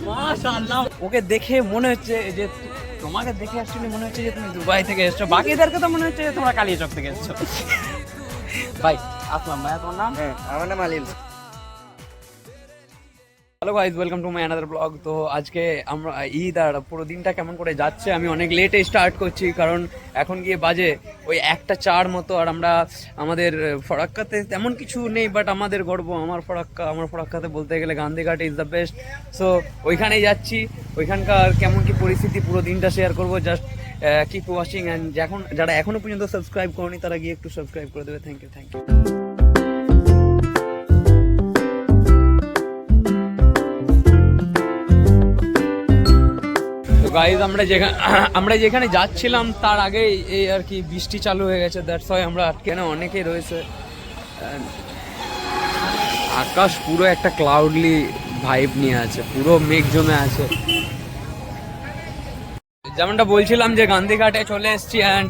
মাশাআল্লাহ, ওকে দেখে মনে হচ্ছে যে তোমাকে দেখে অ্যাকচুয়ালি মনে হচ্ছে যে তুমি দুবাই থেকে এসছো, বাকিদেরকে তো মনে হচ্ছে যে তোমরা কালিয়াচক থেকে এসছো। ভাই আসলাম, ভাইয়া তোমার নাম? হ্যাঁ, আমার নাম Alil. Hello guys, welcome to my another blog. তো আজকে আমরা ঈদ আর পুরো দিনটা কেমন করে যাচ্ছে, আমি অনেক লেটে স্টার্ট করছি কারণ এখন গিয়ে বাজে ওই 1:04 মতো। আর আমরা আমাদের ফরাক্কাতে তেমন কিছু নেই, বাট আমাদের গর্ব আমার ফরাক্কাতে বলতে গেলে Gandhi Ghat is the best. So ওইখানেই যাচ্ছি, ওইখানকার কেমন কি পরিস্থিতি পুরো দিনটা শেয়ার করবো। জাস্ট কিপ ওয়াচিং, অ্যান্ড যারা এখনো পর্যন্ত সাবস্ক্রাইব করেনি তারা গিয়ে একটু সাবস্ক্রাইব করে দেবে। Thank you. গাইজ আমরা যেখানে যাচ্ছিলাম তার আগে এই আর কি বৃষ্টি চালু হয়ে গেছে, দ্যাটস ওয়াই আমরা আটকে না, অনেকেই রয়েছে। আকাশ পুরো একটা ক্লাউডলি ভাইব নিয়ে আছে, পুরো মেঘ জমে আছে। যেমনটা বলছিলাম যে গান্ধীঘাটে চলে এসেছি, অ্যান্ড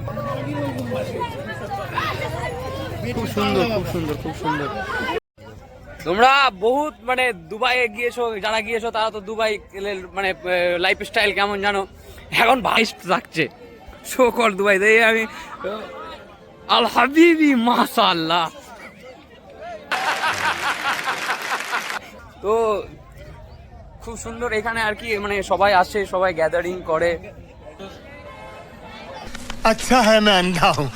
খুব সুন্দর খুব সুন্দর খুব সুন্দর। তোমরা বহুত মানে দুবাইয়ে গিয়েছো, যারা গিয়েছো তারা তো দুবাই মানে লাইফ স্টাইল কেমন জানো। এখন ভাইস থাকছে শো কর দুবাই দিয়ে আমি আল হাবিবি মাশাআল্লাহ। তো খুব সুন্দর এখানে আর কি, মানে সবাই আসে, সবাই গ্যাদারিং করে। अच्छा है मैं अंधा हूँ।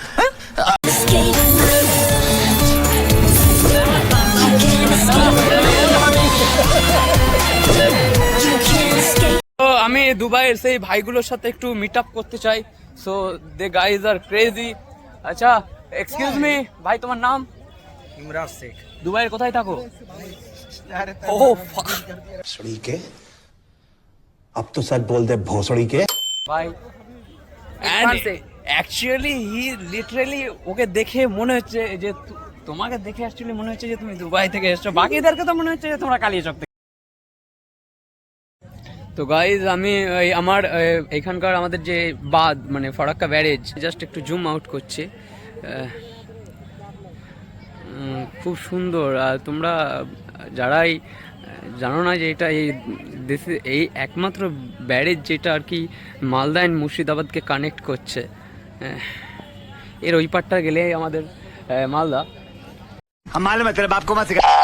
তো আমি দুবাইয়ের সেই ভাইগুলোর সাথে একটু মিট আপ করতে চাই। So the guys are crazy. আচ্ছা এক্সকিউজ মি ভাই, তোমার নাম? ইমরান শেখ। দুবাইয়ের কোথায় থাকো? ও भोसड़ी के अब तो सच बोल दे भोसड़ी के ভাই, অ্যাকচুয়ালি হি লিটারালি ওকে দেখে মনে হচ্ছে যে তোমাকে দেখে অ্যাকচুয়ালি মনে হচ্ছে যে তুমি দুবাই থেকে এসছো, বাকিদেরকে তো মনে হচ্ছে যে তোমরা কালিয়াচক থেকে। তো গাইজ আমি আমার এখানকার আমাদের যে বাঁধ মানে ফরাক্কা ব্যারেজ, জাস্ট একটু জুম আউট করছি। খুব সুন্দর। আর তোমরা যারাই জানো না যে এটা এই দেশে এই একমাত্র ব্যারেজ যেটা আর কি মালদা অ্যান্ড মুর্শিদাবাদকে কানেক্ট করছে। এর ওই পারটা গেলে আমাদের মালদা। हम मालूम है तेरे बाप को मत सिखा।